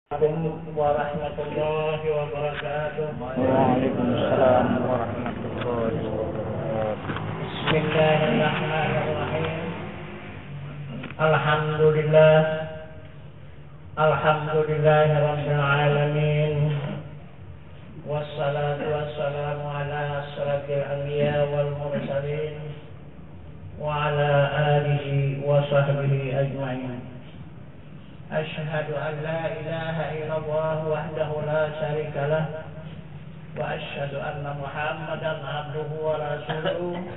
Assalamualaikum warahmatullahi wabarakatuh. Waalaikumsalam warahmatullahi wabarakatuh. Bismillahirrahmanirrahim. Alhamdulillahi rabbil alamin. Wassalatu wassalamu ala asyrafil anbiya wal mursalin wa ala alihi wa sahbihi ajma'in. Asyhadu an la ilaha illallah wahdahu la syarika lah wa asyhadu anna Muhammadan abduhu wa rasuluhu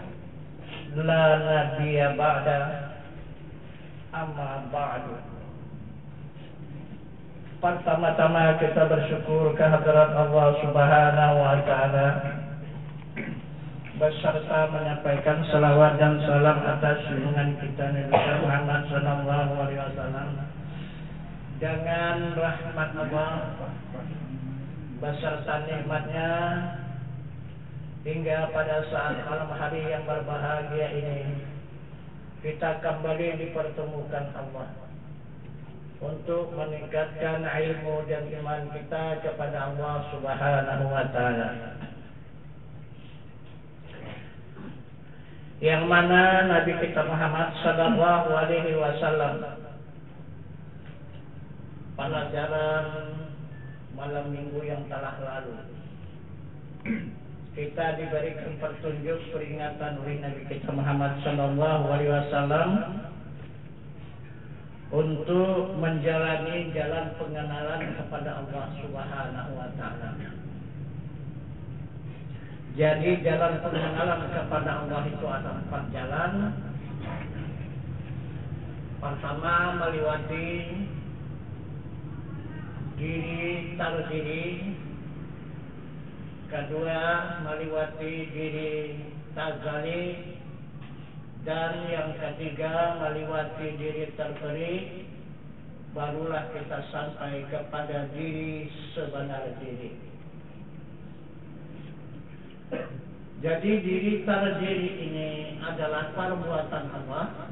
la nabiyya ba'da, amma ba'du. Pertama-tama kita bersyukur kehadirat Allah Subhanahu wa taala beserta menyampaikan salawat dan salam atas junjungan kita Nabi Muhammad sallallahu alaihi wasallam. Dengan rahmat Allah beserta nikmatnya hingga pada saat malam hari yang berbahagia ini kita kembali dipertemukan Allah untuk meningkatkan ilmu dan iman kita kepada Allah Subhanahu wa taala. Yang mana Nabi kita Muhammad sallallahu alaihi wasallam pelajaran malam minggu yang telah lalu kita diberikan petunjuk peringatan oleh Nabi kita Muhammad sallallahu alaihi wasallam untuk menjalani jalan pengenalan kepada Allah Subhanahu wa taala. Jadi jalan pengenalan kepada Allah itu ada 4 jalan. Pertama, melewati diri tardiri. Kedua, melewati diri tazali. Dan yang ketiga, melewati diri terperi. Barulah kita sampai kepada diri sebenar diri. Jadi diri tardiri ini adalah perbuatan Allah.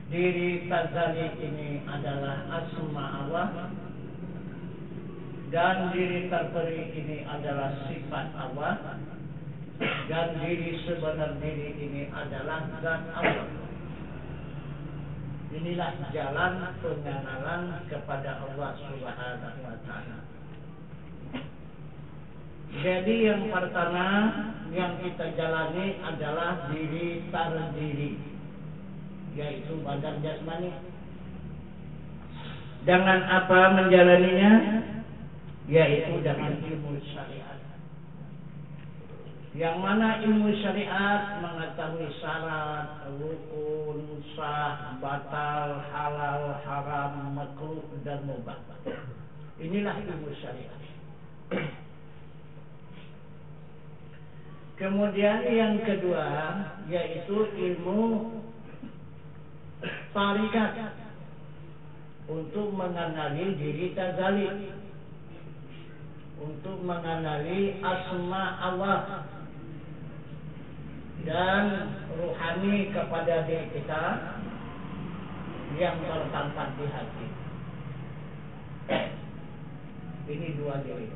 Diri tazali ini adalah asma Allah, dan diri terperi ini adalah sifat Allah, dan diri sebenar diri ini adalah zat Allah. Inilah jalan pengenalan kepada Allah Subhanahu wa taala. Jadi yang pertama yang kita jalani adalah diri tardiri, yaitu badan jasmani. Dengan apa menjalaninya? Yaitu dengan ilmu syariat. Yang mana ilmu syariat mengetahui syarat, rukun, sah, batal, halal, haram, makruh dan mubah. Inilah ilmu syariat. Kemudian yang kedua yaitu ilmu tarikat, untuk mengenali diri tazali, untuk mengenali asma Allah dan ruhani kepada diri kita yang tertampak di hati. Ini 2 diri.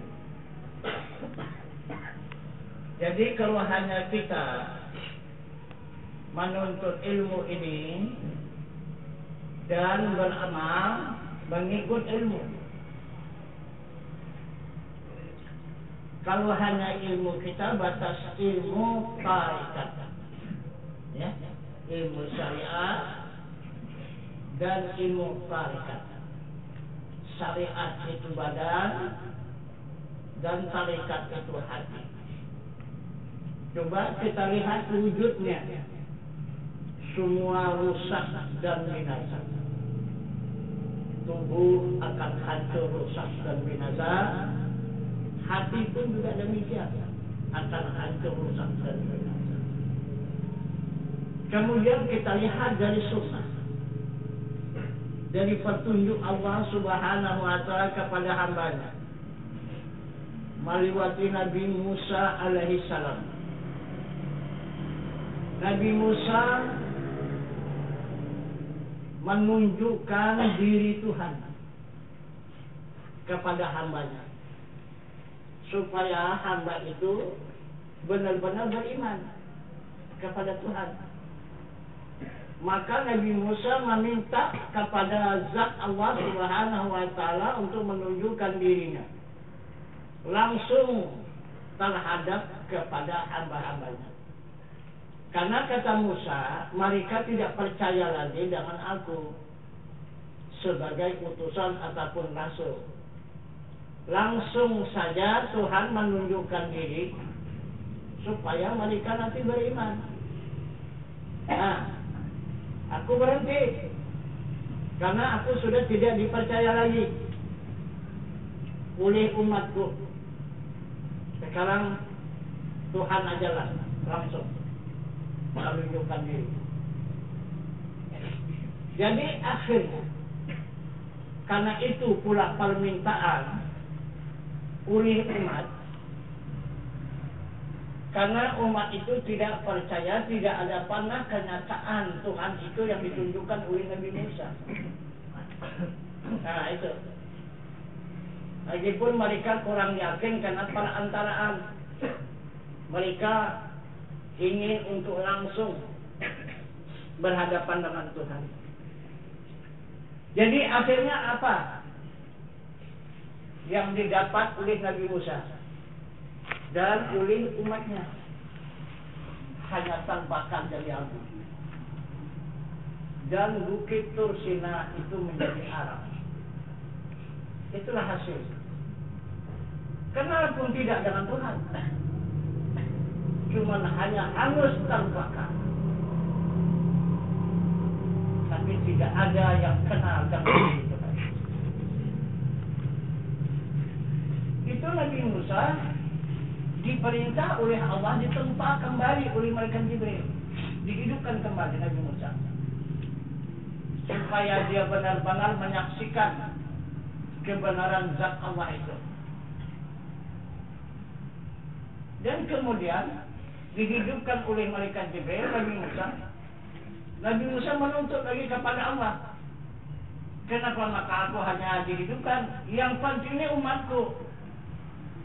Jadi kalau hanya kita menuntut ilmu ini dan beramal mengikut ilmu, kalau hanya ilmu kita batas ilmu tarikat, ya, ilmu syariat dan ilmu tarikat. Syariat itu badan dan tarikat itu hati. Coba kita lihat wujudnya, semua rusak dan binasa. Tubuh akan hancur, rusak dan binasa. Hati pun juga demikian, akan hancur, rusak dan binasa. Kemudian kita lihat dari sunnah, dari petunjuk Allah Subhanahu wa taala kepada hambanya melewati Nabi Musa alaihi salam. Nabi Musa menunjukkan diri Tuhan kepada hambanya, supaya hamba itu benar-benar beriman kepada Tuhan. Maka Nabi Musa meminta kepada zat Allah Subhanahu wa Ta'ala untuk menunjukkan dirinya langsung terhadap kepada hamba-hambanya. Karena kata Musa, mereka tidak percaya lagi dengan aku sebagai utusan ataupun rasul. Langsung saja Tuhan menunjukkan diri supaya mereka nanti beriman. Nah, aku berhenti karena aku sudah tidak dipercaya lagi oleh umatku. Sekarang Tuhan ajalah langsung menunjukkan diri. Jadi akhirnya karena itu pula permintaan oleh umat, karena umat itu tidak percaya, tidak ada pernah kenyataan Tuhan itu yang ditunjukkan oleh Nabi Musa. Nah itu. Lagipun mereka kurang yakin karena perantaraan. Mereka ingin untuk langsung berhadapan dengan Tuhan. Jadi akhirnya apa yang didapat oleh Nabi Musa dan oleh umatnya? Hanya tampakan dari api. Dan bukit Tursina itu menjadi arang. Itulah hasil. Kenapa tidak dengan Tuhan? Cuma hanya hangus terbakar. Tapi tidak ada yang kenal dengan Tuhan. Itu Nabi Musa diperintah oleh Allah ditempa kembali oleh malaikat Jibril. Dihidupkan kembali Nabi Musa. Supaya dia benar-benar menyaksikan kebenaran zat Allah itu. Dan kemudian dihidupkan oleh malaikat Jibril Nabi Musa. Nabi Musa menuntut lagi kepada Allah. Kenapa maka aku hanya dihidupkan? Yang penting ini umatku.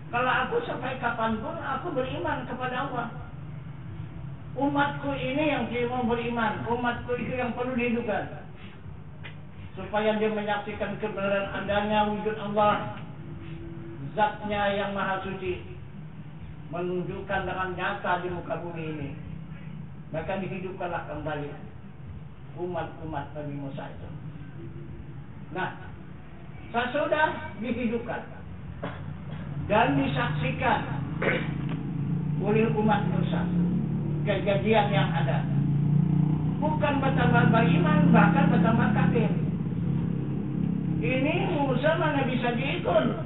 Kalau aku sampai kapanpun aku beriman kepada Allah. Umatku ini yang dia mau beriman. Umatku itu yang perlu dihidupkan. Supaya dia menyaksikan kebenaran adanya wujud Allah, zatnya yang maha suci, menunjukkan dengan nyata di muka bumi ini. Maka dihidupkanlah kembali umat-umat Nabi Musa itu. Nah, sesudah dihidupkan dan disaksikan oleh umat Musa kejadian yang ada, bukan bertambah beriman, bahkan bertambah kafir. Ini Musa mana bisa diikut?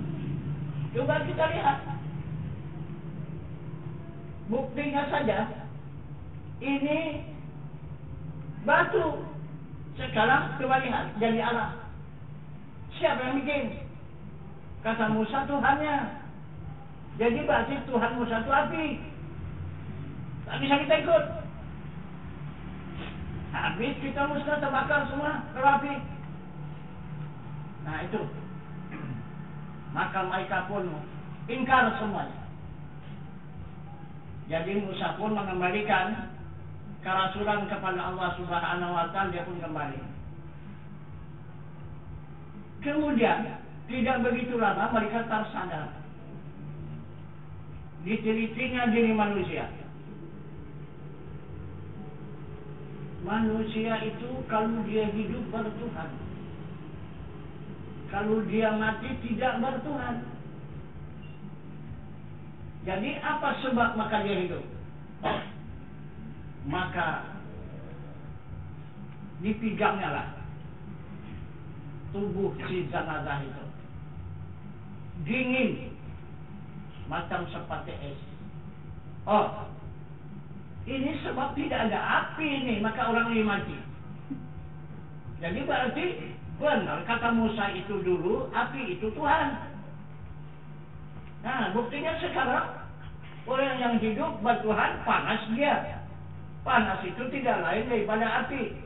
Coba kita lihat. Buktinya saja, ini batu sekarang coba lihat jadi anak. Siapa yang bikin? Kata Musa Tuhannya. Jadi berarti Tuhan Musa itu api. Tak bisa kita ikut. Habis kita Musa terbakar semua kalau api. Nah itu. Maka mereka pun ingkar semuanya. Jadi Musa pun mengembalikan kerasulan kepada Allah Subhanahu wa Ta'ala, dia pun kembali. Kemudian tidak begitu lama mereka tersadar. Ditelitinya diri manusia. Manusia itu kalau dia hidup bertuhan, kalau dia mati tidak bertuhan. Jadi apa sebab maka dia hidup? Maka dipegangnya lah tubuh si jenazah itu. Dingin macam seperti es. Oh, ini sebab tidak ada api ini, maka orang ini mati. Jadi berarti benar kata Musa itu dulu, api itu Tuhan. Nah, buktinya sekarang orang yang hidup bertuhan panas dia. Panas itu tidak lain daripada api.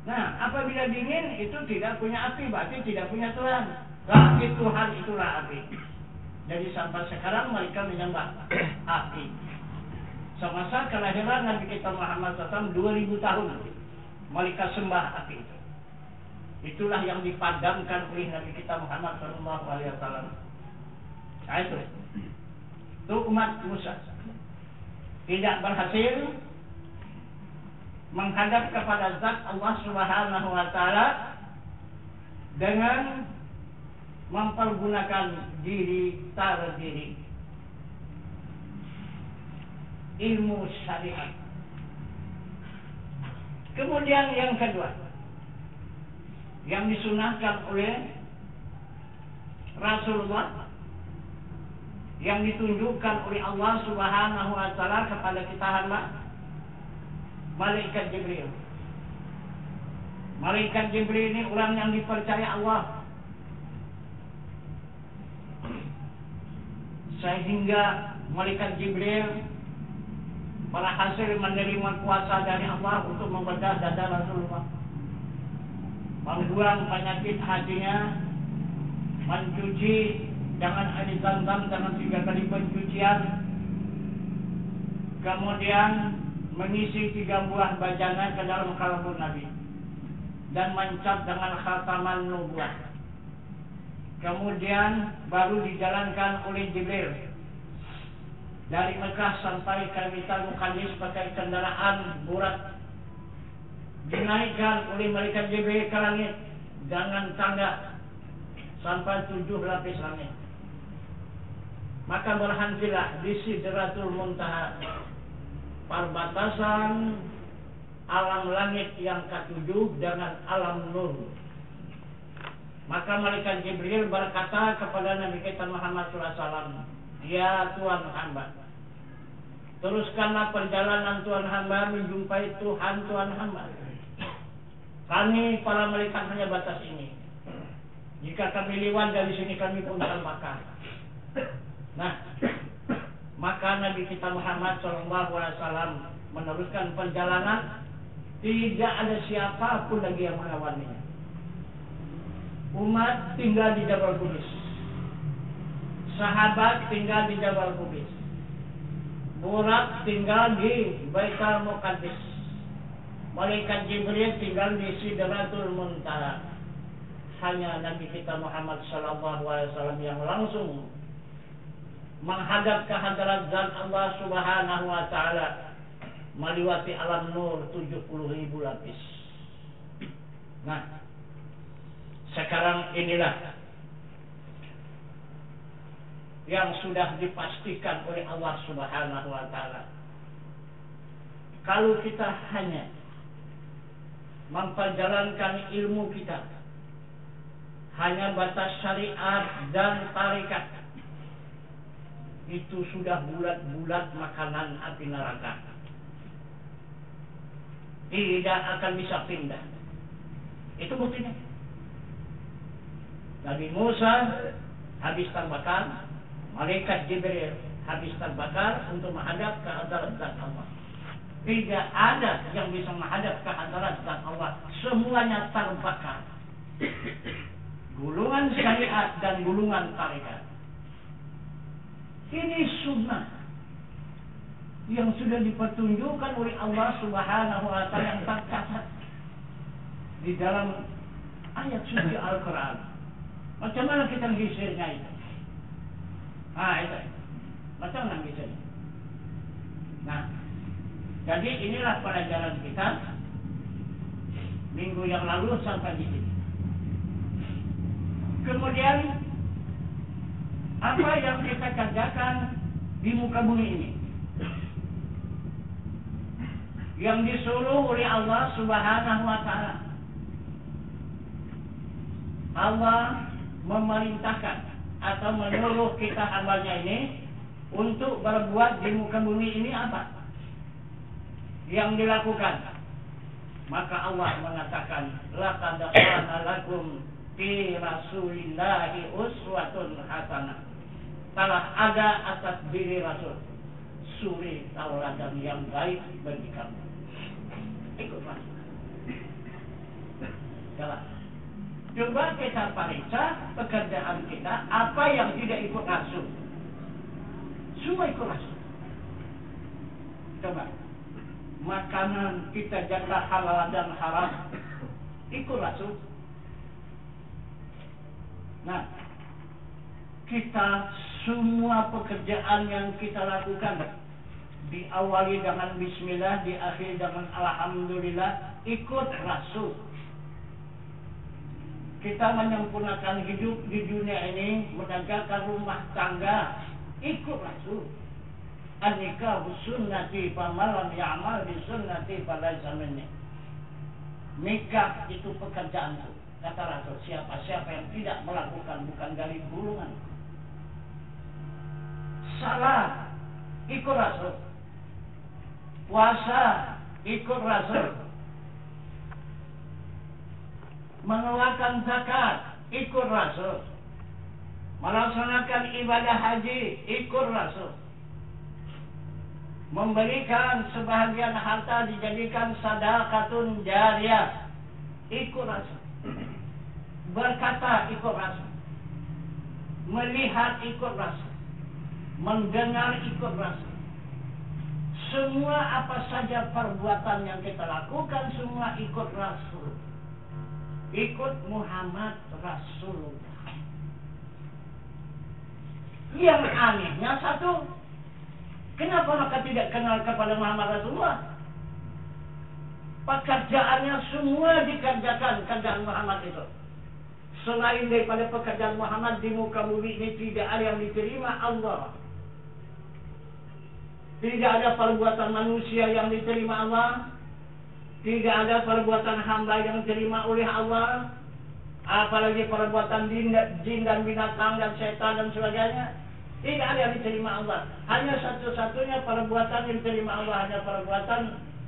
Nah, apabila dingin itu tidak punya api, berarti tidak punya Tuhan. Berarti Tuhan itulah api. Jadi sampai sekarang mereka menyembah api. Semasa kelahiran Nabi kita Muhammad SAW 2000 tahun mereka sembah api itu. Itulah yang dipadamkan oleh Nabi kita Muhammad SAW. Nah itu umat Musa tidak berhasil menghadap kepada zat Allah Subhanahu wa taala dengan mempergunakan diri terdiri ilmu syariat. Kemudian yang kedua yang disunahkan oleh Rasulullah, yang ditunjukkan oleh Allah Subhanahu wa taala kepada kita hamba, malaikat Jibril. Malaikat Jibril ini orang yang dipercaya Allah, sehingga malaikat Jibril berhasil menerima kuasa dari Allah untuk membedah dada Rasulullah, membuang penyakit hatinya, mencuci dengan air Zam-Zam dengan 3 kali pencucian, kemudian mengisi 3 buah bajana ke dalam kalbun Nabi dan mencap dengan khataman nubuah. Kemudian baru dijalankan oleh Jibril dari Mekah sampai ke Baitul Maqdis pakai kendaraan burat, dinaikkan oleh malaikat Jibril ke langit dengan tangga sampai 7 lapis langit. Maka berhentilah di Sidratul Muntaha, perbatasan alam langit yang ke-7 dengan alam nur. Maka malaikat Jibril berkata kepada Nabi kita Muhammad SAW, "Ya Tuhan hamba, teruskanlah perjalanan Tuhan hamba menjumpai Tuhan hamba. Kami para malaikat hanya batas ini. Jika kami lewat dari sini kami pun terbakar." Nah, maka Nabi kita Muhammad SAW meneruskan perjalanan, tidak ada siapapun lagi yang mengawalnya. Umat tinggal di Jabal Qubis, sahabat tinggal di Jabal Qubis, Burak tinggal di Baitul Maqdis, malaikat Jibril tinggal di Sidratul Muntaha. Hanya Nabi kita Muhammad SAW yang langsung menghadap ke hadirat zat Allah Subhanahu wa taala melewati alam nur 70.000 lapis. Nah, sekarang inilah yang sudah dipastikan oleh Allah Subhanahu wa taala. Kalau kita hanya memperjalankan ilmu kita hanya batas syariat dan tarikat, itu sudah bulat-bulat makanan api neraka. Tidak akan bisa pindah. Itu buktinya. Nabi Musa habis terbakar, malaikat Jibril habis terbakar untuk menghadap ke hadirat zat Allah. Tidak ada yang bisa menghadap ke hadirat zat Allah. Semuanya terbakar. Gulungan syariat dan gulungan tarikat. Ini sunnah yang sudah dipertunjukkan oleh Allah Subhanahu wa taala yang tercatat di dalam ayat suci Al-Quran. Macam mana kita menggisirnya itu? Itu. Macam mana menggisirnya? Nah, jadi inilah pelajaran kita minggu yang lalu sampai di sini. Kemudian apa yang kita kerjakan di muka bumi ini, yang disuruh oleh Allah Subhanahu wa taala. Allah memerintahkan atau menyuruh kita hambanya ini untuk berbuat di muka bumi ini apa yang dilakukan. Maka Allah mengatakan, laqad kana lakum fi rasulillahi uswatun hasanah. Telah ada atas diri Rasul suri tauladan yang baik bagi kamu. Ikutlah. jalan. Coba kita periksa pekerjaan kita, apa yang tidak ikut rasul. Semua ikut rasul. Coba. Makanan kita jaga halal dan haram, ikut rasul. Nah, kita semua pekerjaan yang kita lakukan diawali dengan bismillah, diakhiri dengan alhamdulillah, ikut rasul. Kita menyempurnakan hidup di dunia ini, menegakkan rumah tangga, ikut rasul. An-nikahu sunnati famalam ya'mal bi sunnati falaysa minni. Nikah itu pekerjaanku, kata Rasul. Siapa yang tidak melakukan bukan dari golongan. Salat, ikut Rasul. Puasa, ikut Rasul. Mengeluarkan zakat, ikut Rasul. Melaksanakan ibadah haji, ikut Rasul. Memberikan sebahagian harta dijadikan sedekahun jariyah, ikut Rasul. Berkata, ikut Rasul. Melihat, ikut Rasul. Mendengar, ikut Rasul. Semua apa saja perbuatan yang kita lakukan, semua ikut Rasul. Ikut Muhammad Rasulullah. Yang anehnya satu, kenapa maka tidak kenal kepada Muhammad Rasulullah? Pekerjaannya semua dikerjakan kerjaan Muhammad itu. Selain daripada pekerjaan Muhammad di muka bumi ini tidak ada yang diterima Allah. Tidak ada perbuatan manusia yang diterima Allah. Tidak ada perbuatan hamba yang diterima oleh Allah. Apalagi perbuatan jin dan binatang dan setan dan sebagainya. Tidak ada yang diterima Allah. Hanya satu-satunya perbuatan yang diterima Allah hanya perbuatan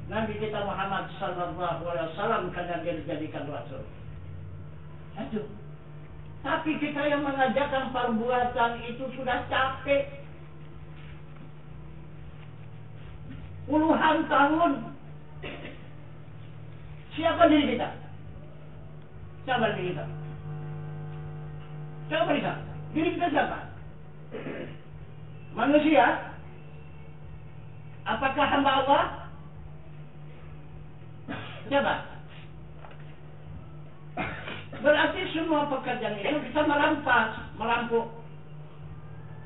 Nabi kita Muhammad sallallahu alaihi wasallam karena dia dijadikan rasul. Aduh. Tapi kita yang mengajarkan perbuatan itu sudah capek. Puluhan tahun. Siapa diri kita? Siapa diri kita? Siapa diri kita? Diri kita siapa? Manusia? Apakah hamba Allah? Siapa? Berarti semua pekerjaan itu kita merampok.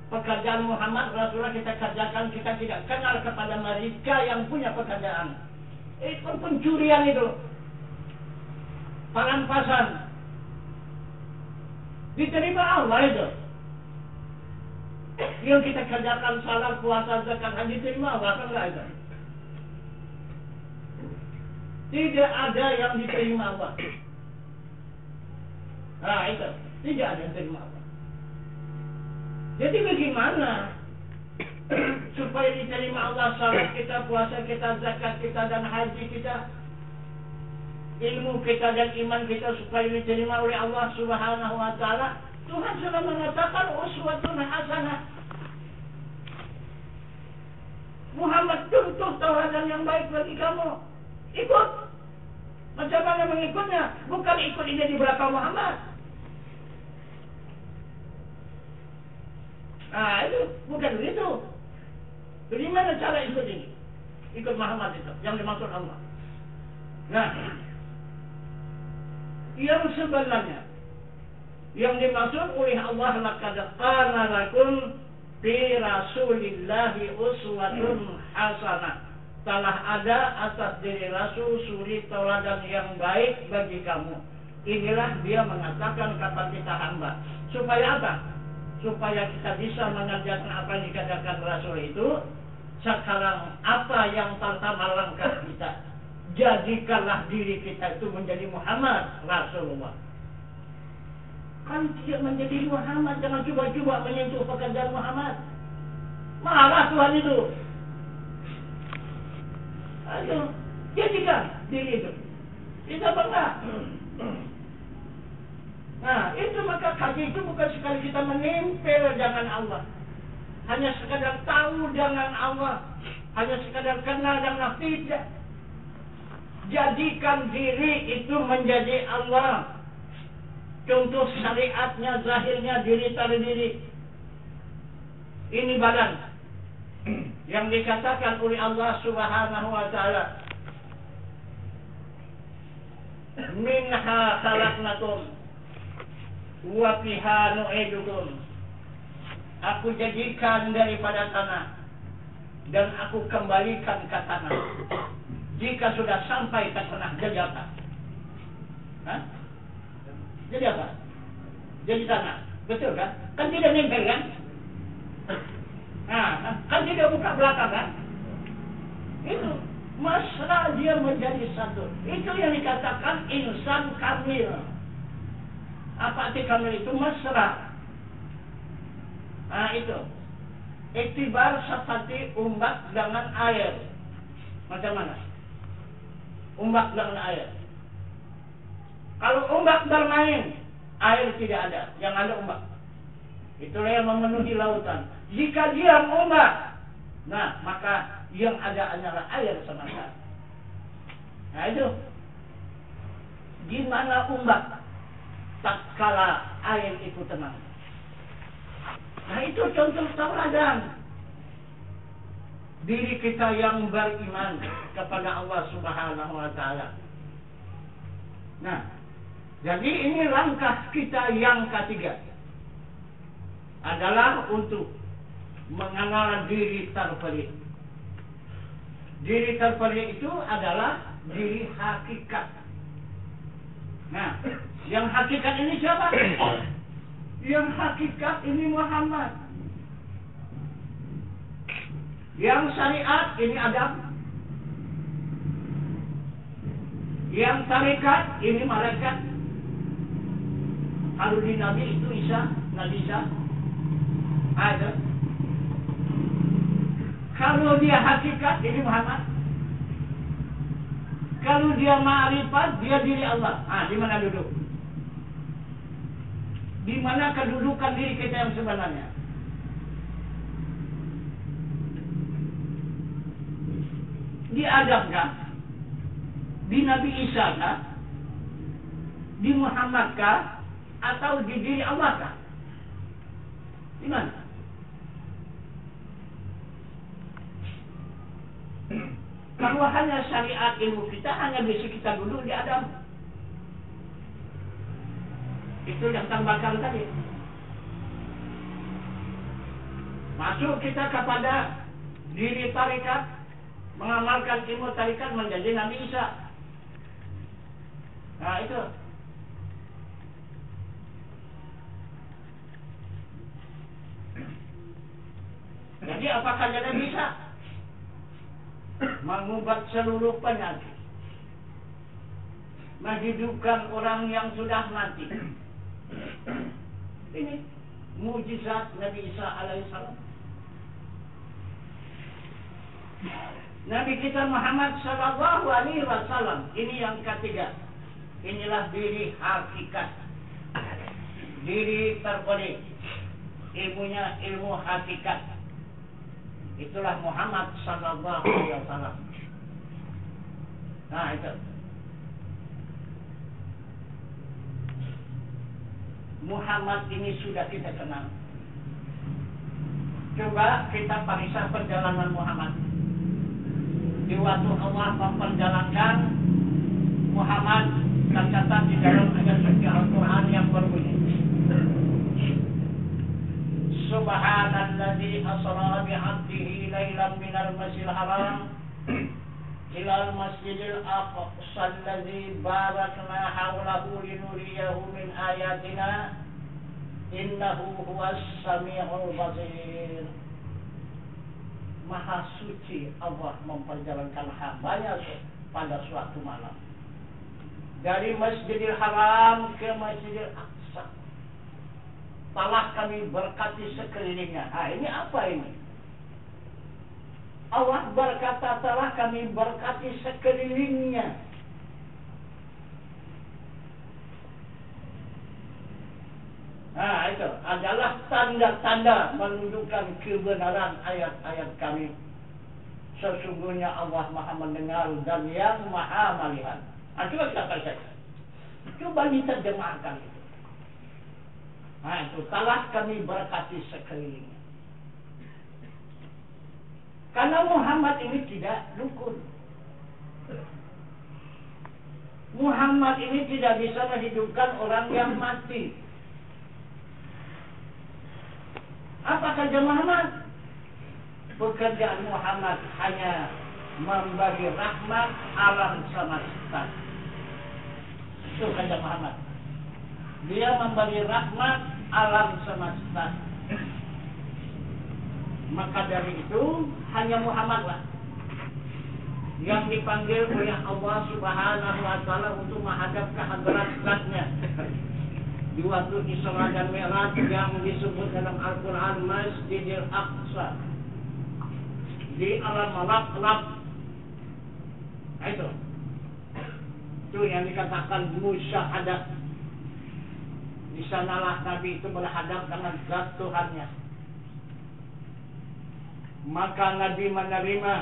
Pekerjaan Muhammad Rasulullah kita kerjakan, kita tidak kenal kepada mereka yang punya pekerjaan. Itu pencurian itu. Perampasan. Diterima Allah itu. Yang kita kerjakan salat, puasa, zakat, haji, diterima Allah kan enggak itu? Tidak ada yang diterima Allah. Nah itu, tidak ada yang diterima Allah. Jadi bagaimana supaya diterima Allah salat kita, puasa kita, zakat kita, dan haji kita, ilmu kita dan iman kita supaya diterima oleh Allah Subhanahu wa taala? Tuhan sudah mengatakan uswatun hasanah. Muhammad contoh tauladan yang baik bagi kamu. Ikut. Macam mana mengikutnya? Bukan ikut ini di belakang Muhammad. Nah itu bukan begitu. Bagaimana cara ikut ini? Ikut Muhammad itu yang dimaksud Allah. Nah, yang sebenarnya yang dimaksud oleh Allah laqad kana lakum fi rasulillahi uswatun hasanah. Telah ada atas diri Rasul suri tauladan yang baik bagi kamu. Inilah dia mengatakan kata kita hamba. Supaya apa? Supaya kita bisa mengerjakan apa yang dikatakan Rasul itu. Sekarang apa yang pertama langkah kita? Jadikanlah diri kita itu menjadi Muhammad Rasulullah. Kan tidak menjadi Muhammad, jangan coba-coba menyentuh pekerjaan Muhammad. Marah Tuhan itu. Ayo, jadikan diri itu. Kita bangga. Nah, itu maka kaki itu bukan sekali kita menempel dengan Allah. Hanya sekadar tahu dengan Allah. Hanya sekadar kenal dengan tidak. jadikan diri itu menjadi Allah. Contoh syariatnya, zahirnya diri tali diri. Ini badan yang dikatakan oleh Allah Subhanahu wa taala, minha khalaqnakum wa fiha nu'idukum. Aku jadikan daripada tanah dan aku kembalikan ke tanah. Jika sudah sampai ke tanah, jadi apa? Hah? Jadi apa? Jadi tanah. Betul kan? Kan tidak nempel kan? Nah, kan tidak buka belakang kan? Itu mesra dia menjadi satu. Itu yang dikatakan insan kamil. Apa arti kamil itu? Mesra. Nah itu. Iktibar seperti ombak dengan air. Macam mana? Ombak dengan air. Kalau ombak bermain, air tidak ada, yang ada ombak. Itulah yang memenuhi lautan. Jika diam ombak, nah maka yang ada hanyalah air semata. Nah itu, di mana ombak, tatkala air itu tenang. Nah itu contoh tauladan diri kita yang beriman kepada Allah Subhanahu wa taala. Nah, jadi ini langkah kita yang ketiga adalah untuk mengenal diri terpelih. Diri terpelih itu adalah diri hakikat. Nah, yang hakikat ini siapa? Yang hakikat ini Muhammad. Yang syariat ini Adam. Yang tarekat ini malaikat. Kalau di Nabi itu Isa, Nabi Isa ada. Kalau dia hakikat ini Muhammad. Kalau dia ma'rifat, dia diri Allah. Di mana duduk? Di mana kedudukan diri kita yang sebenarnya? Di Adam kah? Di Nabi Isa kah? Di Muhammad kah? Atau di diri Allah kah? Di mana? Kalau hanya syariat ilmu kita, hanya bisa kita duduk di Adam. Itu yang tambahkan tadi. Masuk kita kepada diri tarikat, mengamalkan ilmu tarikat menjadi Nabi Isa. Nah itu. Jadi apakah dia bisa mengubat seluruh penyakit, menghidupkan orang yang sudah mati? Ini mujizat Nabi Isa alaihissalam. Nabi kita Muhammad sallallahu alaihi wasallam ini yang ketiga. Inilah diri hakikat, diri terpelih, ilmunya ilmu hakikat. Itulah Muhammad sallallahu alaihi wasallam. Nah itu. Muhammad ini sudah kita kenal. Coba kita periksa perjalanan Muhammad. Di waktu Allah memperjalankan Muhammad, tercatat di dalam ayat suci Al-Quran yang berbunyi, Subhanalladzi asra bi'abdihi lailan minal masjidil haram ilal masjidil aqsa alladzi barakna hawlahu linuriyahu min ayatina innahu huwas sami'ul basir. Maha suci Allah memperjalankan hambanya pada suatu malam dari Masjidil Haram ke Masjidil Aqsa. Telah kami berkati sekelilingnya. Ini apa ini? Allah berkata telah kami berkati sekelilingnya. Itu adalah tanda-tanda menunjukkan kebenaran ayat-ayat kami. Sesungguhnya Allah Maha mendengar dan yang Maha melihat. Coba kita perhatikan. Coba kita jemaahkan itu. Itu telah kami berkati sekelilingnya. Karena Muhammad ini tidak dukun. Muhammad ini tidak bisa menghidupkan orang yang mati. Apa kerja Muhammad? Pekerjaan Muhammad hanya membagi rahmat alam semesta. Itu kerja Muhammad. Dia membagi rahmat alam semesta. Maka dari itu hanya Muhammadlah yang dipanggil oleh Allah Subhanahu wa taala untuk menghadap ke hadrat Zat-Nya. Di waktu Isra dan Mi'raj yang disebut dalam Al-Qur'an Masjidil Aqsa. Di alam malak. Itu yang dikatakan musyahadah. Di sanalah Nabi itu berhadap dengan zat Tuhannya. Maka Nabi menerima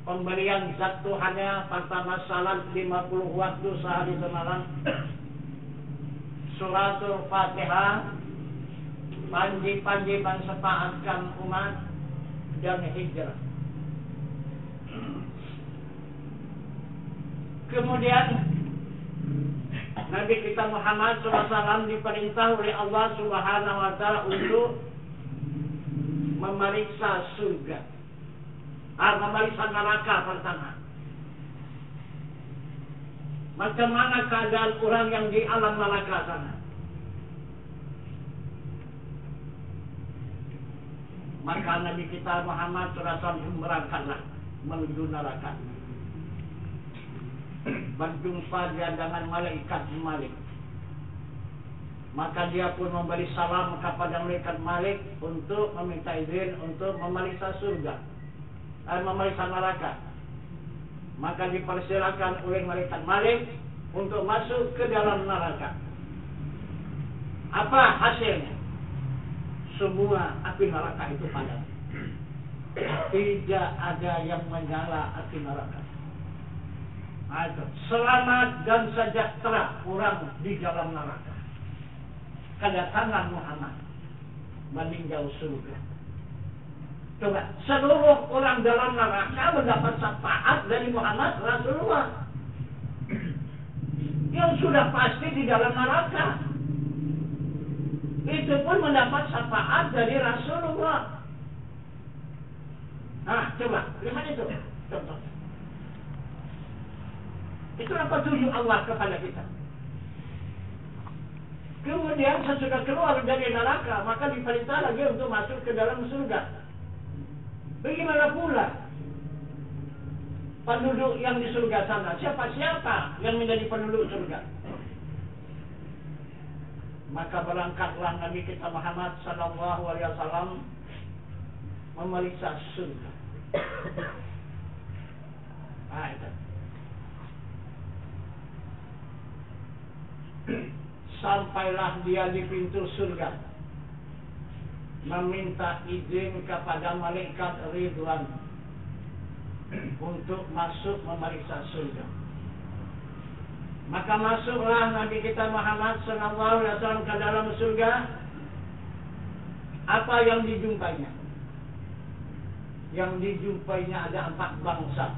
pemberian zat Tuhannya pertama salat 50 waktu sehari semalam. Suratul Fatihah, panji-panji mensepaatkan umat dan hijrah. Kemudian Nabi kita Muhammad SAW diperintah oleh Allah Subhanahu wa taala untuk memeriksa surga. Memeriksa neraka pertama. Macam mana keadaan orang yang di alam neraka sana? Maka Nabi kita Muhammad SAW berangkatlah menuju neraka. Berjumpa dia dengan malaikat Malik. Maka dia pun memberi salam kepada malaikat Malik untuk meminta izin untuk memeriksa surga, memeriksa neraka. Maka dipersilakan oleh malaikat Malik untuk masuk ke dalam neraka. Apa hasilnya? Semua api neraka itu padam. Tidak ada yang menyala api neraka. Selamat dan sejahtera orang di dalam neraka. Kedatangan Muhammad meninjau surga. Coba, seluruh orang dalam neraka mendapat syafaat dari Muhammad Rasulullah. Yang sudah pasti di dalam neraka, itu pun mendapat syafaat dari Rasulullah. Coba, lihat itu. Contoh. Itulah petunjuk Allah kepada kita. Kemudian sesudah keluar dari neraka, maka diperintah lagi untuk masuk ke dalam surga. Bagaimana pula penduduk yang di surga sana? Siapa yang menjadi penduduk surga? Maka berangkatlah Nabi kita Muhammad sallallahu alaihi wasallam memeriksa surga. Itu. Sampailah dia di pintu surga, meminta izin kepada malaikat Ridwan untuk masuk memeriksa surga. Maka masuklah Nabi kita Muhammad SAW ke dalam surga. Apa yang dijumpainya? Yang dijumpainya ada 4 bangsa.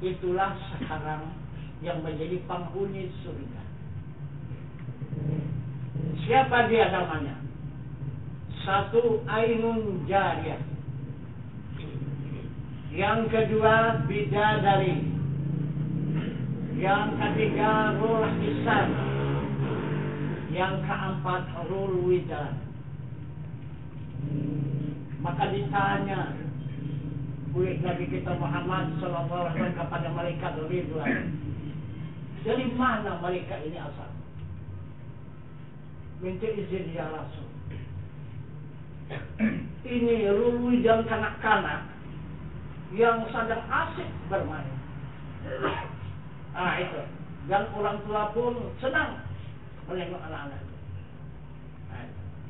Itulah sekarang yang menjadi penghuni surga. Siapa dia namanya? 1 Ainun Jariyah. Yang kedua Bidadari. Yang ketiga Ruh Hisan. Yang keempat Ruh Widan. Maka ditanya oleh Nabi kita Muhammad SAW kepada malaikat Ridwan, dari mana malaikat ini asal? Minta izin ya Rasul. Ini Ruh Widan kanak-kanak yang sedang asik bermain. Itu. Dan orang tua pun senang menengok anak-anak itu.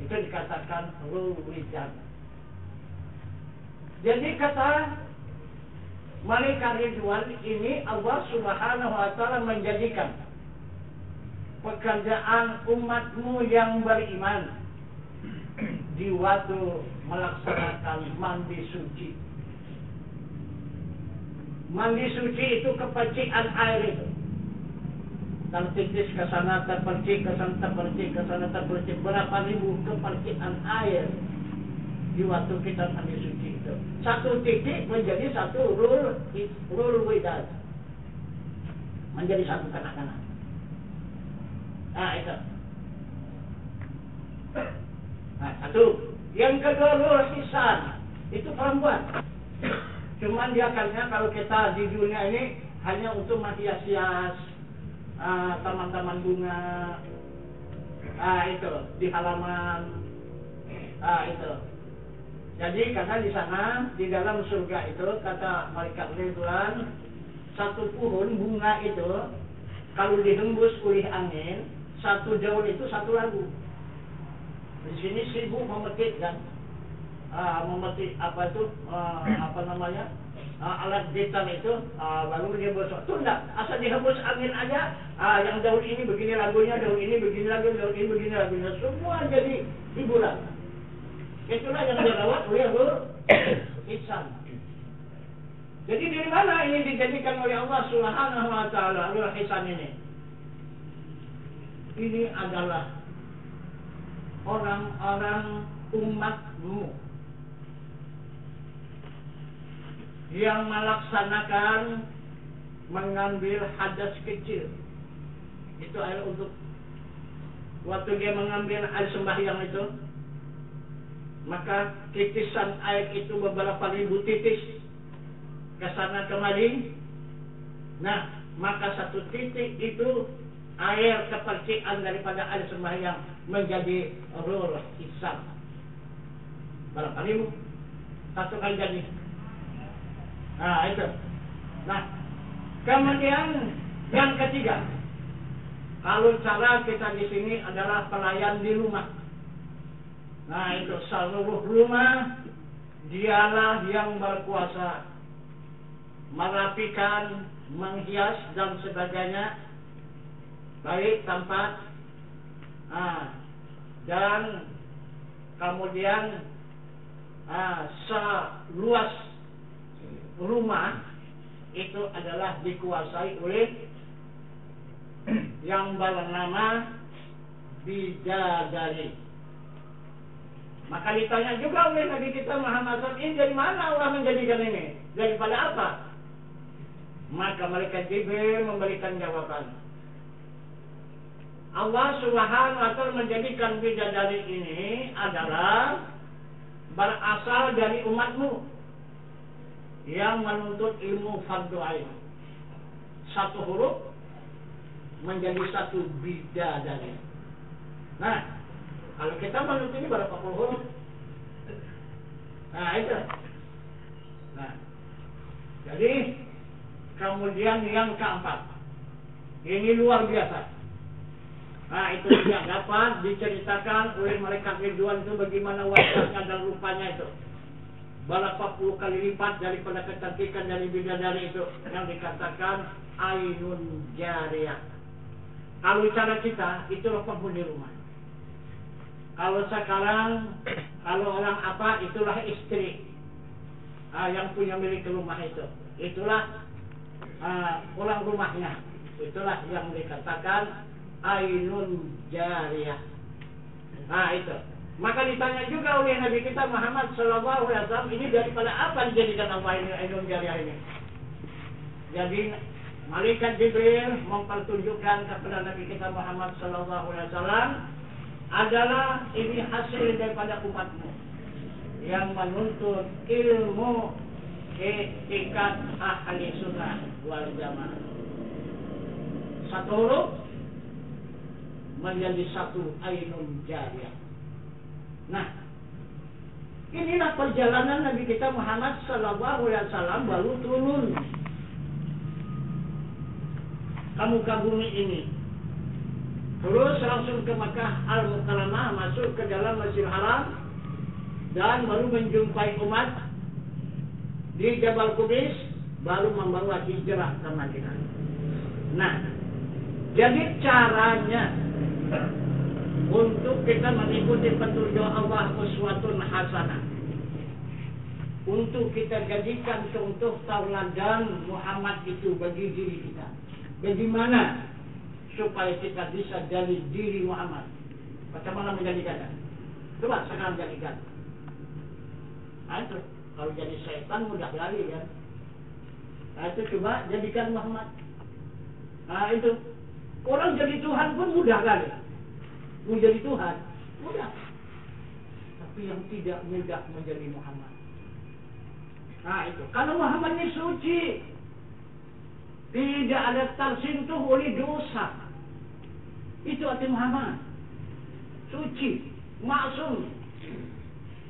Itu dikatakan Ruh Widan. Jadi kata Malaikat Ridwan ini Allah Subhanahu wa Ta'ala menjadikan pekerjaan umatmu yang beriman di waktu melaksanakan mandi suci. Mandi suci itu kepercikan air itu. Tertitis ke sana, terpercik ke sana, terpercik ke sana, terpercik. Berapa ribu kepercikan air di waktu kita mandi suci itu. Satu titik menjadi satu rul widad. Menjadi satu kanak-kanak. Nah itu. Nah satu. Yang kedua rul hisan. Itu perempuan. Cuman dia karena kalau kita di dunia ini hanya untuk menghias-hias taman-taman bunga. Itu di halaman. Itu. Jadi karena di sana di dalam surga itu kata malaikat Ridwan, satu pohon bunga itu kalau dihembus oleh angin, satu daun itu satu lagu. Di sini 1000 memetik kan, memetik apa itu apa namanya alat gitar itu, baru dia bosok. Itu enggak, asal dihembus angin aja, yang daun ini begini lagunya, daun ini begini lagunya, daun ini begini lagunya, semua jadi hiburan. Itulah yang dirawat oleh Ihsan. Jadi dari mana ini dijadikan oleh Allah Subhanahu wa Ta'ala Rul Ihsan ini? Ini adalah orang-orang umatmu yang melaksanakan mengambil hadas kecil. Itu air untuk waktu dia mengambil air sembahyang itu, maka titisan air itu beberapa ribu titis ke sana kemari. Nah, maka satu titik itu air kepercikan daripada air sembahyang menjadi Rul Ihsan. Berapa ribu? Satu kali jadi. Nah, itu. Nah, kemudian yang ketiga, kalau cara kita di sini adalah pelayan di rumah. Nah itu seluruh rumah dialah yang berkuasa merapikan, menghias dan sebagainya, baik tempat dan kemudian seluas rumah itu adalah dikuasai oleh yang bernama bidadari. Maka ditanya juga oleh Nabi kita Muhammad SAW, ini dari mana Allah menjadikan ini? Daripada apa? Maka malaikat Jibril memberikan jawaban. Allah Subhanahu wa Ta'ala menjadikan bidadari ini adalah berasal dari umatmu yang menuntut ilmu fardu ain. Satu huruf menjadi satu bidadari. Nah, kalau kita menuntut ini berapa puluh huruf? Nah itu. Nah, jadi kemudian yang keempat, ini luar biasa. Nah itu yang dapat diceritakan oleh malaikat Ridwan itu bagaimana wajahnya dan rupanya itu. Berapa puluh kali lipat daripada kecantikan dari bidadari itu yang dikatakan ainun jariyah. Kalau cara kita itulah penghuni rumah. Kalau sekarang, kalau orang apa, itulah istri yang punya milik rumah itu. Itulah orang rumahnya. Itulah yang dikatakan ainun jariyah. Nah itu. Maka ditanya juga oleh Nabi kita Muhammad SAW, ini daripada apa dijadikan Allah ini ainun jariyah ini? Jadi malaikat Jibril mempertunjukkan kepada Nabi kita Muhammad SAW adalah ini hasil daripada umatmu yang menuntut ilmu etikat ahli sunnah wal jamaah. Satu huruf menjadi satu ainun jariyah. Nah, inilah perjalanan Nabi kita Muhammad SAW baru turun ke muka bumi ini. Terus langsung ke Makkah Al-Mukarramah, masuk ke dalam Masjidil Haram dan baru menjumpai umat di Jabal Qubais baru membawa hijrah ke Madinah. Nah, jadi caranya untuk kita mengikuti petunjuk Allah uswatun hasanah, untuk kita jadikan contoh tauladan Muhammad itu bagi diri kita. Bagaimana supaya kita bisa jadi diri Muhammad? Bagaimana menjadikannya? Coba sekarang jadikan. Nah itu, kalau jadi setan mudah lari kan. Nah itu coba jadikan Muhammad. Nah itu, orang jadi Tuhan pun mudah kali. Mau jadi Tuhan, mudah. Tapi yang tidak mudah menjadi Muhammad. Nah itu, kalau Muhammad ini suci, tidak ada tersentuh oleh dosa. Itu arti Muhammad. Suci, maksum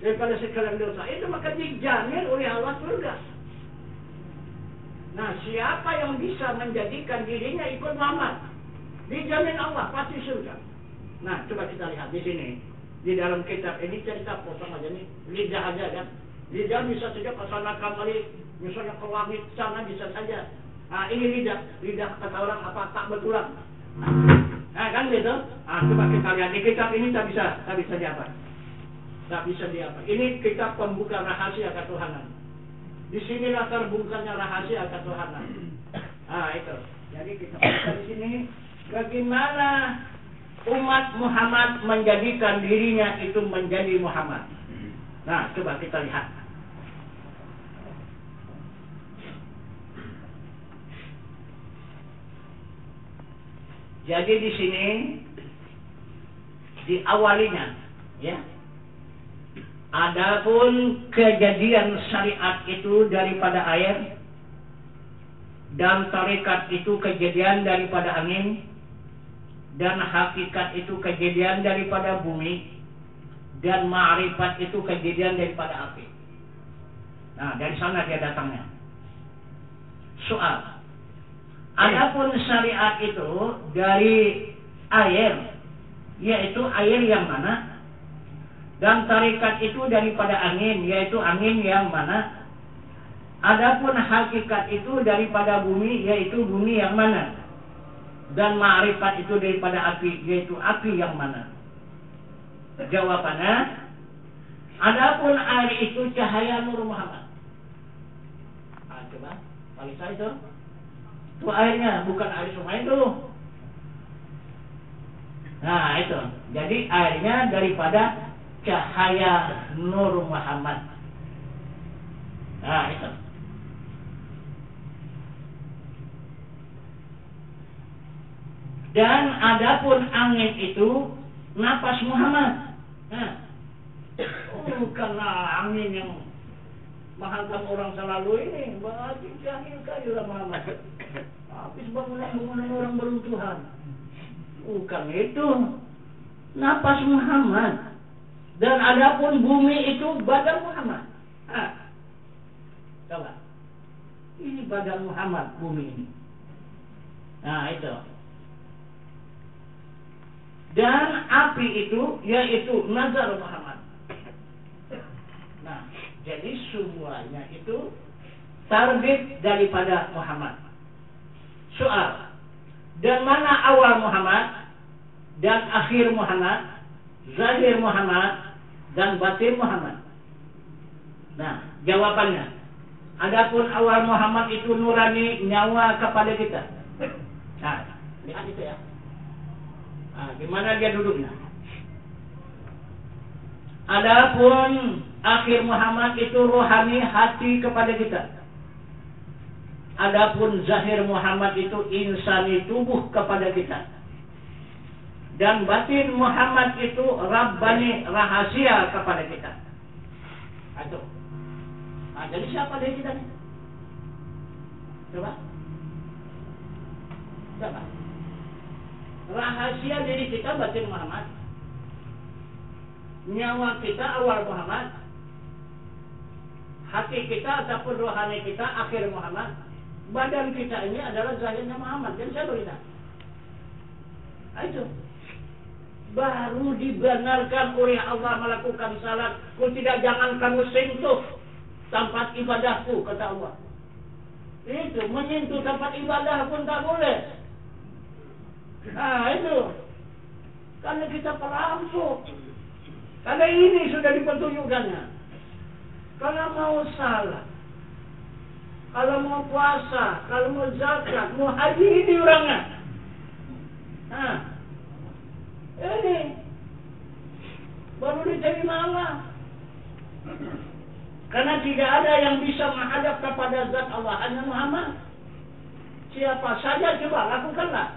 daripada segala dosa. Itu maka dijamin oleh Allah surga. Nah, siapa yang bisa menjadikan dirinya ikut Muhammad, dijamin Allah pasti surga. Nah, coba kita lihat di sini. Di dalam kitab ini cerita potong aja nih, lidah aja kan. Lidah bisa saja kesana kemari, misalnya ke langit sana bisa saja. Nah, ini lidah kata orang apa tak bertulang. Nah, kan gitu. Nah, coba kita lihat di kitab ini tak bisa diapa. Tak bisa diapa. Ini kitab pembuka rahasia ketuhanan. Di sinilah terbukanya rahasia ketuhanan. Nah, itu. Jadi kita baca di sini bagaimana umat Muhammad menjadikan dirinya itu menjadi Muhammad. Nah, coba kita lihat. Jadi di sini diawalinya, ya. Adapun kejadian syariat itu daripada air, dan tarekat itu kejadian daripada angin, dan hakikat itu kejadian daripada bumi, dan ma'rifat itu kejadian daripada api. Nah, dari sana dia datangnya. Soal. Adapun syariat itu dari air, yaitu air yang mana? Dan tarekat itu daripada angin, yaitu angin yang mana? Adapun hakikat itu daripada bumi, yaitu bumi yang mana? Dan ma'rifat itu daripada api, yaitu api yang mana? Jawabannya, adapun air itu cahaya Nur Muhammad. Nah, coba, balik saya itu. Itu airnya, bukan air sungai itu. Nah, itu. Jadi airnya daripada cahaya Nur Muhammad. Nah, itu. Dan adapun angin itu napas Muhammad. Nah, bukanlah angin yang menghantam orang selalu ini. Berarti jahil kalilah Muhammad. Habis bangunan orang beruntuhan. Bukan itu. Napas Muhammad. Dan adapun bumi itu badan Muhammad. Nah, coba. Ini badan Muhammad, bumi ini. Nah, itu. Dan api itu yaitu nazar Muhammad. Nah, jadi semuanya itu terbit daripada Muhammad. Soal, dan mana awal Muhammad dan akhir Muhammad, zahir Muhammad dan batin Muhammad? Nah, jawabannya, adapun awal Muhammad itu nurani, nyawa kepada kita. Nah, lihat itu ya. Nah, gimana dia duduknya? Adapun akhir Muhammad itu rohani, hati kepada kita. Adapun zahir Muhammad itu insani, tubuh kepada kita. Dan batin Muhammad itu rabbani, rahasia kepada kita. Aduh. Nah, jadi siapa dari kita nih? Coba. Coba. Rahasia diri kita batin Muhammad. Nyawa kita awal Muhammad. Hati kita ataupun rohani kita akhir Muhammad. Badan kita ini adalah zahirnya Muhammad. Dan saya berita. Itu. Baru dibenarkan oleh Allah melakukan salat. Kau tidak, jangan kamu sentuh tempat ibadahku, kata Allah. Itu menyentuh tempat ibadah pun tak boleh. Nah itu karena kita perampok. Karena ini sudah dipetunjukkannya. Kalau mau salat, kalau mau puasa, kalau mau zakat, mau haji, ini orangnya. Nah, ini baru diterima Allah. Karena tidak ada yang bisa menghadap kepada zat Allah, hanya Muhammad. Siapa saja coba lakukanlah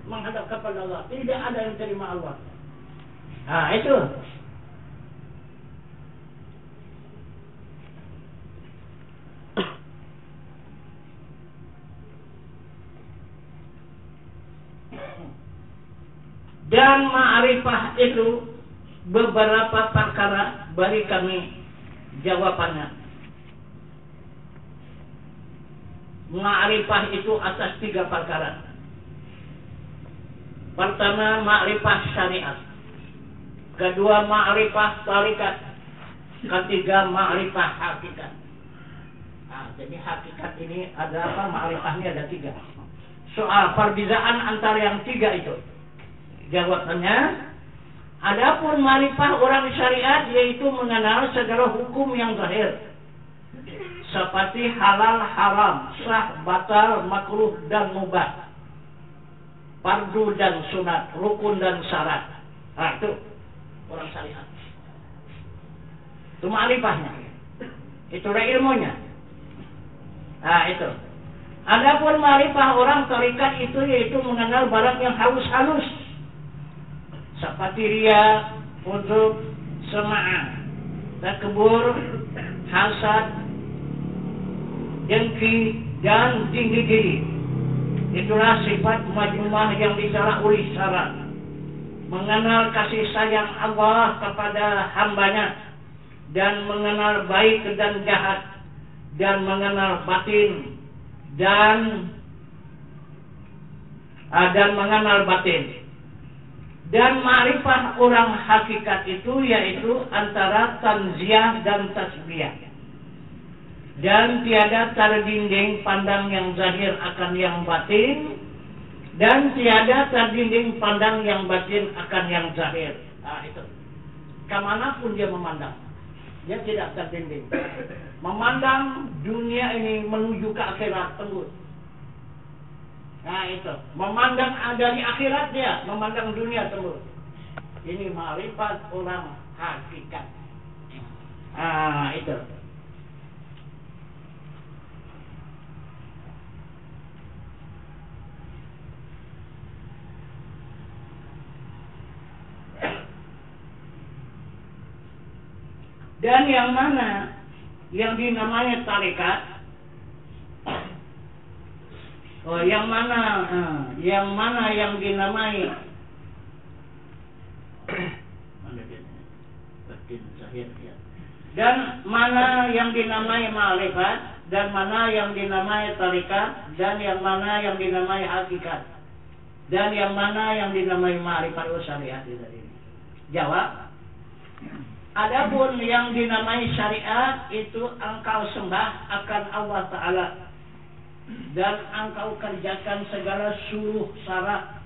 menghadap kepada Allah. Tidak ada yang terima Allah. Nah itu. Dan ma'rifah itu beberapa perkara, beri kami jawabannya. Ma'rifah itu atas 3 perkara. Pertama, ma'rifah syariat. Kedua, ma'rifah tarikat. Ketiga, ma'rifah hakikat. Nah, jadi hakikat ini ada apa? Ma'rifahnya ada 3. Soal perbedaan antara yang 3 itu. Jawabannya, adapun ma'rifah orang syariat yaitu mengenal segala hukum yang zahir, seperti halal, haram, sah, batal, makruh dan mubah, fardu dan sunat, rukun dan syarat. Nah itu orang syariat. Itu ma'rifahnya. Itulah ilmunya. Nah itu. Adapun ma'rifah orang tarikat itu yaitu mengenal barang yang halus-halus, seperti riya, ujub, sema'ah, takbur, hasad, dengki, dan tinggi diri. Itulah sifat majmumah yang dicela oleh syarat. Mengenal kasih sayang Allah kepada hambanya, dan mengenal baik dan jahat, dan mengenal batin, dan mengenal batin. Dan ma'rifah orang hakikat itu yaitu antara tanziyah dan tasbiyah. Dan tiada terdinding pandang yang zahir akan yang batin, dan tiada terdinding pandang yang batin akan yang zahir. Nah itu. Kemanapun dia memandang, dia tidak terdinding. Memandang dunia ini menuju ke akhirat tembus. Nah itu, memandang dari akhirat dia, memandang dunia terus. Ini ma'rifat orang hakikat. Ah itu. Dan yang mana yang dinamai tarekat? Oh, yang mana yang dinamai dan mana yang dinamai ma'rifat, dan mana yang dinamai tarikat, dan yang mana yang dinamai hakikat, dan yang mana yang dinamai ma'rifat syariat ini. Jawab. Adapun yang dinamai syariat itu engkau sembah akan Allah Ta'ala, dan engkau kerjakan segala suruh syarat,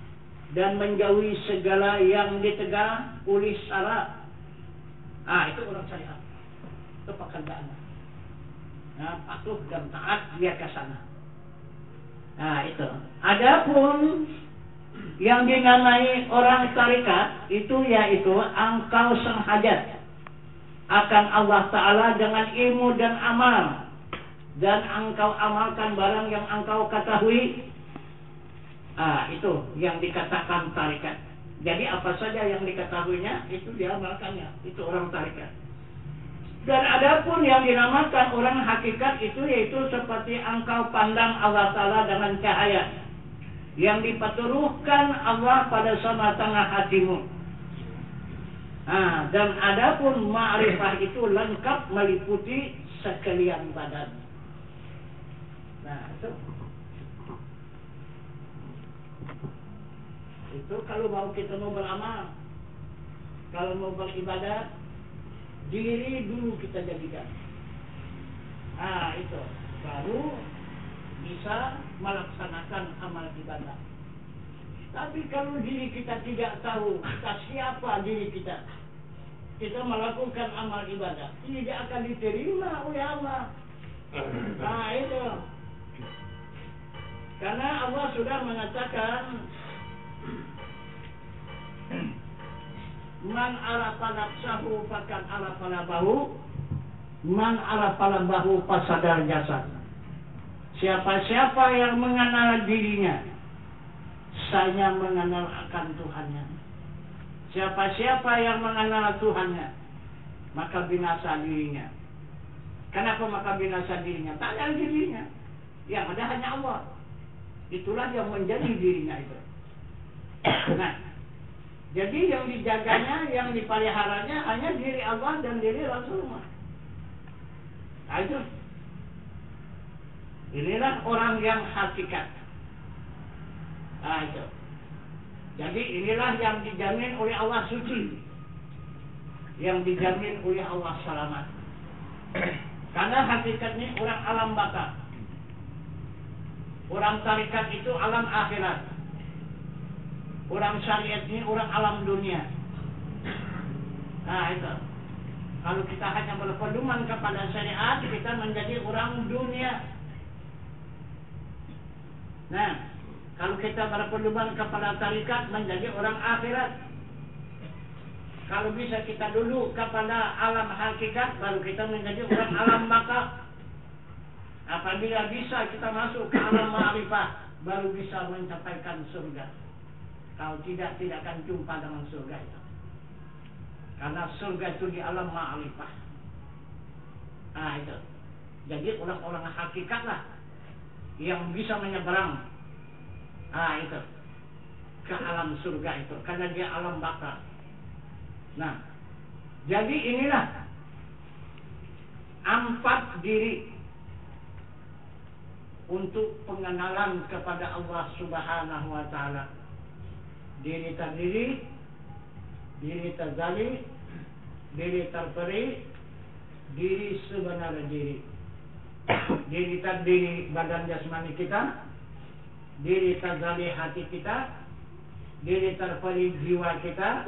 dan menjauhi segala yang ditegah oleh syarat. Ah itu orang syariat. Itu pekerjaannya. Nah, patuh dan taat dia ke sana. Nah itu. Adapun yang dinamai orang tarikat itu yaitu engkau senghajat akan Allah Ta'ala dengan ilmu dan amal, dan engkau amalkan barang yang engkau ketahui. Itu yang dikatakan tarikat. Jadi apa saja yang diketahuinya itu diamalkannya. Itu orang tarikat. Dan adapun yang dinamakan orang hakikat itu yaitu seperti engkau pandang Allah Ta'ala dengan cahaya yang dipeturuhkan Allah pada sama tengah hatimu. Dan adapun ma'rifah itu lengkap meliputi sekalian badan. Nah itu kalau mau kita mau beramal, kalau mau beribadah, diri dulu kita jadikan. Itu baru bisa melaksanakan amal ibadah. Tapi kalau diri kita tidak tahu kita siapa diri kita melakukan amal ibadah, tidak akan diterima oleh Allah. Nah itu, karena Allah sudah mengatakan, man arafa nafsahu faqad arafa nabahu, man arafa nabahu fasadal jasad. Siapa-siapa yang mengenal dirinya, saya mengenal akan Tuhannya. Siapa-siapa yang mengenal Tuhannya, maka binasa dirinya. Kenapa maka binasa dirinya? Tak ada dirinya, yang ada hanya Allah. Itulah yang menjadi dirinya itu. Nah, jadi yang dijaganya, yang dipeliharanya hanya diri Allah dan diri Rasulullah. Nah itu. Inilah orang yang hakikat. Nah itu. Jadi inilah yang dijamin oleh Allah suci, yang dijamin oleh Allah selamat. Karena hakikat ini orang alam baka. Orang tarikat itu alam akhirat. Orang syariat ini orang alam dunia. Nah itu. Kalau kita hanya berpedoman kepada syariat, kita menjadi orang dunia. Nah, kalau kita berpedoman kepada tarikat, menjadi orang akhirat. Kalau bisa kita duduk kepada alam hakikat, baru kita menjadi orang alam baka. Apabila bisa kita masuk ke alam ma'rifah, baru bisa mencapaikan surga. Kalau tidak akan jumpa dengan surga itu. Karena surga itu di alam ma'rifah. Nah itu. Jadi orang-orang hakikat lah yang bisa menyeberang itu ke alam surga itu, karena dia alam baka. Nah, jadi inilah 4 diri untuk pengenalan kepada Allah Subhanahu wa taala. Diri terdiri, diri terzali, diri terperi, diri sebenarnya diri. Diri terdiri badan jasmani kita, diri terzali hati kita, diri terperi jiwa kita,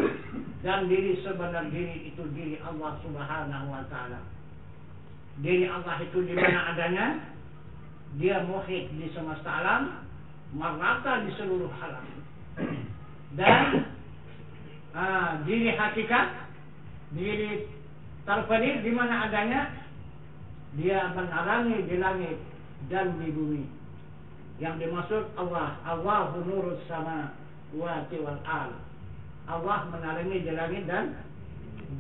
dan diri sebenar diri itu diri Allah Subhanahu wa taala. Diri Allah itu di mana adanya? Dia muhit di semesta alam, merata di seluruh alam. Dan diri hakikat, diri terperi di mana adanya? Dia menarangi di langit dan di bumi. Yang dimaksud Allah, Allahu nurus samawati wal ardh. Allah menarangi di langit dan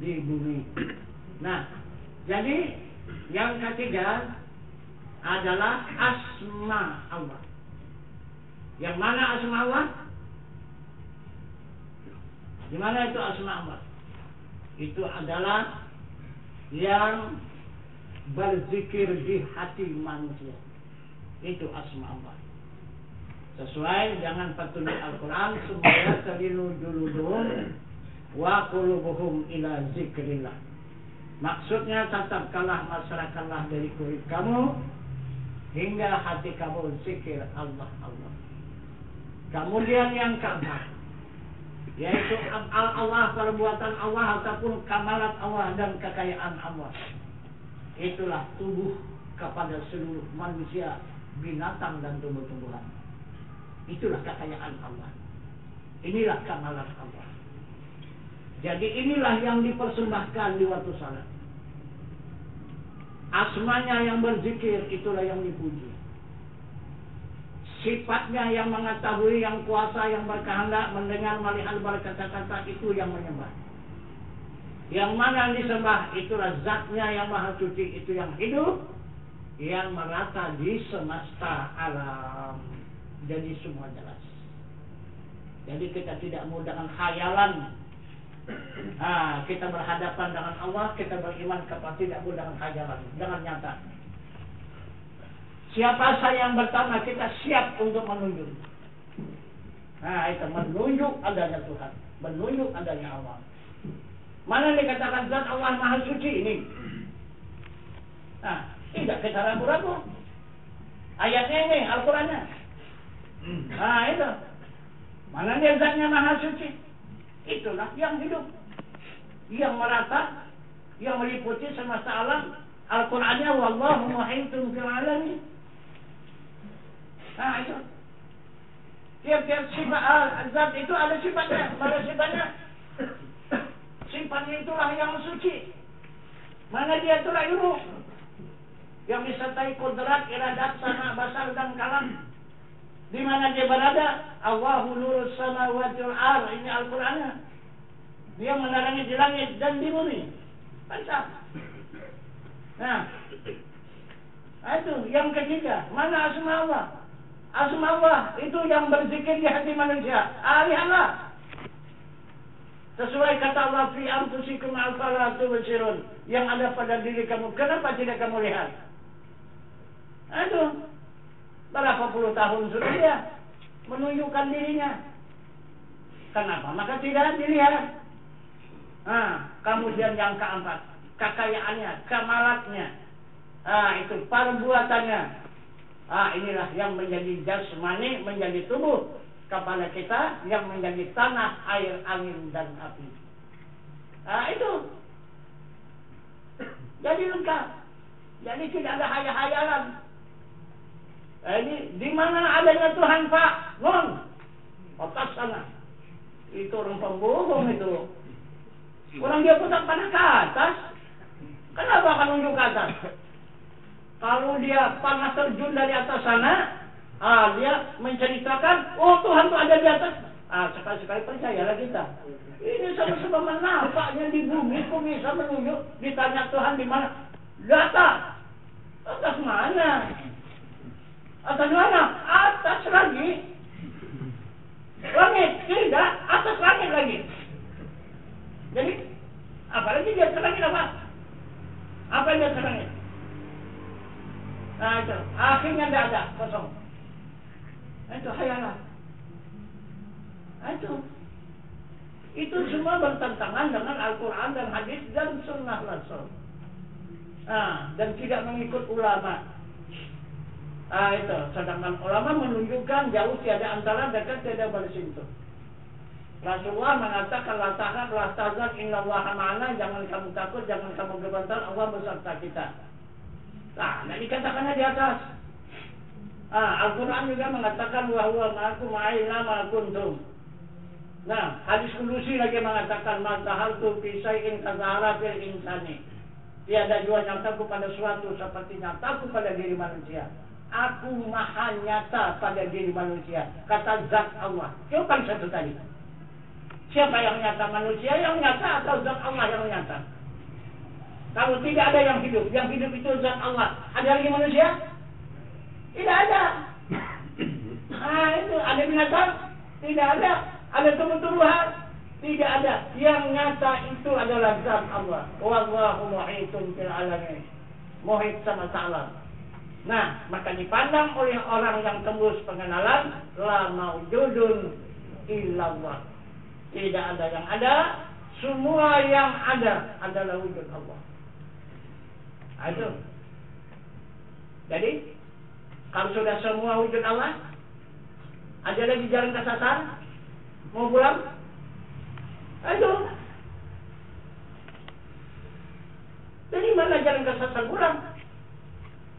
di bumi. Nah, jadi yang ketiga adalah asma Allah. Yang mana asma Allah? Di mana itu asma Allah? Itu adalah yang berzikir di hati manusia. Itu asma Allah. Sesuai dengan petunjuk Al-Quran, supaya terlinu juluduhum wa qulubuhum ila zikrillah. Maksudnya tatapkanlah, masyarakanlah dari kulit kamu hingga hati kamu zikir Allah. Kemudian yang keempat, yaitu Allah, perbuatan Allah ataupun kamalat Allah dan kekayaan Allah. Itulah tubuh kepada seluruh manusia, binatang dan tumbuh-tumbuhan. Itulah kekayaan Allah. Inilah kamalat Allah. Jadi inilah yang dipersembahkan di waktu salat. Asmanya yang berzikir, itulah yang dipuji. Sifatnya yang mengetahui, yang kuasa, yang berkehendak, mendengar, melihat, berkata-kata, itu yang menyembah. Yang mana yang disembah, itulah zatnya yang maha suci, itu yang hidup, yang merata di semesta alam. Jadi semua jelas. Jadi kita tidak mau dengan khayalan. Kita berhadapan dengan Allah, kita beriman kepada, tidak mau dengan khayalan, dengan nyata. Siapa saya yang pertama, kita siap untuk menunjuk. Itu menunjuk adanya Tuhan, menunjuk adanya Allah. Mana dikatakan zat Allah maha suci ini? Tidak kita ragu-ragu. Ayatnya ini, Al-Qurannya. Nah itu. Mana dia zatnya maha suci? Itulah yang hidup, yang merata, yang meliputi semesta alam. Al-Qurannya wallahu muhitun fil alamin. Nah itu. Tiap-tiap sifat zat itu ada sifatnya. Pada sifatnya, sifatnya itulah yang suci. Mana dia itulah ilmu yang disertai kodrat, iradat, sama, basar dan kalam. Di mana dia berada? Allahu nurus samawati wal ardh. Ini Al-Qur'annya. Dia menerangi di langit dan di bumi. Baca. Nah, itu yang ketiga. Mana asma Allah? Asma Allah itu yang berzikir di hati manusia. Lihatlah. Sesuai kata Allah, fi anfusikum afala tubsirun. Yang ada pada diri kamu, kenapa tidak kamu lihat? Itu. Berapa puluh tahun sudah dia menunjukkan dirinya. Kenapa? Maka tidak dilihat. Kemudian yang keempat, kekayaannya, kemalatnya. Itu perbuatannya. Inilah yang menjadi jasmani, menjadi tubuh kepada kita, yang menjadi tanah, air, angin, dan api. Itu. Jadi lengkap. Jadi tidak ada hayal-hayalan. Ini di mana adanya Tuhan Pak? Otak sana. Itu orang pembohong itu. Orang dia putar pada ke atas. Kenapa akan nunjuk ke atas? Kalau dia panas terjun dari atas sana, dia menceritakan, Tuhan itu ada di atas. Sekali-sekali percayalah kita. Ini sama-sama menampaknya di bumi, kok bisa menunjuk? Ditanya Tuhan di mana? Data. Atas mana? Atas mana? Atas lagi. Langit, tidak. Atas langit lagi. Jadi, apalagi di atas langit apa? Apa yang di atas langit? Itu. Akhirnya tidak ada. Kosong. Itu khayalan. Itu semua bertentangan dengan Al-Quran dan hadis dan sunnah Rasul. Dan tidak mengikut ulama. Itu. Sedangkan ulama menunjukkan jauh tiada antara, dekat tiada bersentuh. Rasulullah mengatakan la tahab la tahzan innallaha ma'ana, jangan kamu takut, jangan kamu gemetar, Allah beserta kita. Nah dikatakannya di atas. Al-Quran juga mengatakan wa huwa ma'akum aina ma kuntum. Nah, hadis kudusi lagi mengatakan mazahaltu fi syai'in kazahara fil insani. Tiada jua nyataku pada suatu seperti nyataku pada diri manusia. Aku maha nyata pada diri manusia. Kata zat Allah. Coba satu tadi. Siapa yang nyata, manusia yang nyata atau zat Allah yang nyata? Kalau tidak ada yang hidup itu zat Allah. Ada lagi manusia? Tidak ada. Itu ada binatang? Tidak ada. Ada tumbuh-tumbuhan? Tidak ada. Yang nyata itu adalah zat Allah. Wallahu muhitun fil alamin. Muhit sama ta'ala. Nah, maka dipandang oleh orang yang tembus pengenalan, la maujudun illallah. Tidak ada yang ada, semua yang ada adalah wujud Allah. Itu. Jadi, kalau sudah semua wujud Allah, ada lagi jalan kesasar, mau pulang? Itu. Jadi mana jalan kesasar pulang?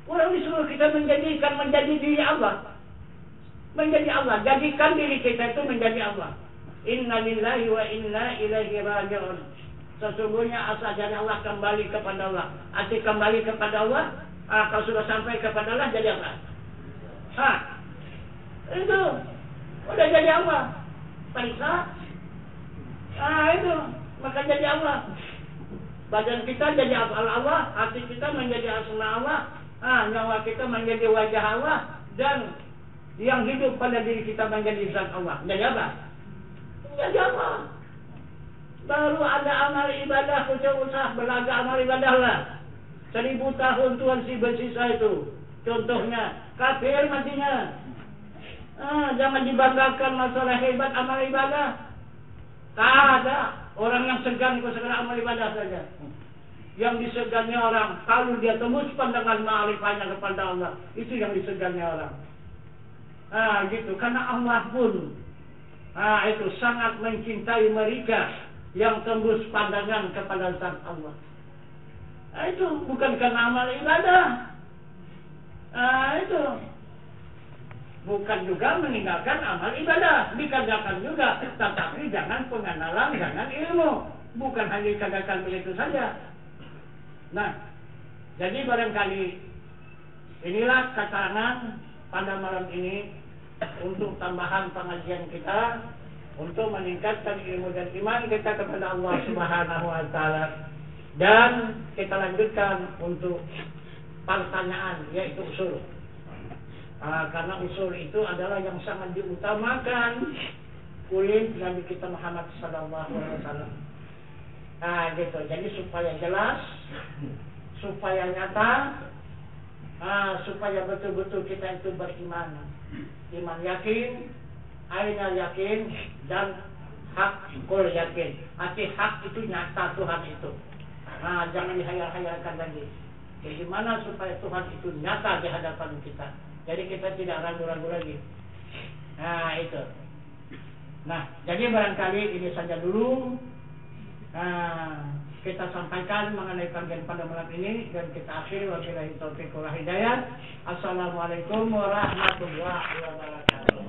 Orang disuruh kita menjadi diri Allah. Menjadi Allah. Jadikan diri kita itu menjadi Allah. Inna lillahi wa inna ilaihi raji'un. Sesungguhnya asal dari Allah, kembali kepada Allah. Asal kembali kepada Allah, kalau sudah sampai kepada Allah jadi apa? Itu. Udah jadi Allah. Periksa. Itu. Maka jadi Allah. Badan kita jadi Allah, hati kita menjadi asma Allah. Nyawa kita menjadi wajah Allah, dan yang hidup pada diri kita menjadi zat Allah. Jadi apa? Jadi apa? Baru ada amal ibadah, usaha belaga amal ibadah lah. 1000 tahun Tuhan si bersisa itu. Contohnya, kafir matinya. Jangan dibanggakan masalah hebat amal ibadah. Tak ada orang yang segan ke segala amal ibadah saja. yang disegani orang. Kalau dia tembus pandangan ma'rifahnya kepada Allah, itu yang disegani orang. Gitu. Karena Allah pun itu sangat mencintai mereka yang tembus pandangan kepada zat Allah. Itu bukan karena amal ibadah. Itu bukan juga meninggalkan amal ibadah, dikerjakan juga, tetapi jangan pengenalan, jangan ilmu. Bukan hanya dikerjakan begitu saja. Nah, jadi barangkali inilah keterangan pada malam ini untuk tambahan pengajian kita, untuk meningkatkan ilmu dan iman kita kepada Allah Subhanahu wa Ta'ala. Dan kita lanjutkan untuk pertanyaan, yaitu usul. Karena usul itu adalah yang sangat diutamakan oleh Nabi kita Muhammad sallallahu alaihi wasallam. Gitu. Jadi supaya jelas, supaya nyata, supaya betul-betul kita itu beriman. Iman yakin, ainal yakin, dan hakul yakin. Arti hak itu nyata Tuhan itu. Jangan dihayal-hayalkan lagi. Jadi gimana supaya Tuhan itu nyata di hadapan kita. Jadi kita tidak ragu-ragu lagi. Itu. Nah, jadi barangkali ini saja dulu. Kita sampaikan mengenai kajian pada malam ini, dan kita akhiri wabillahi taufiq wal hidayah. Assalamualaikum warahmatullahi wabarakatuh.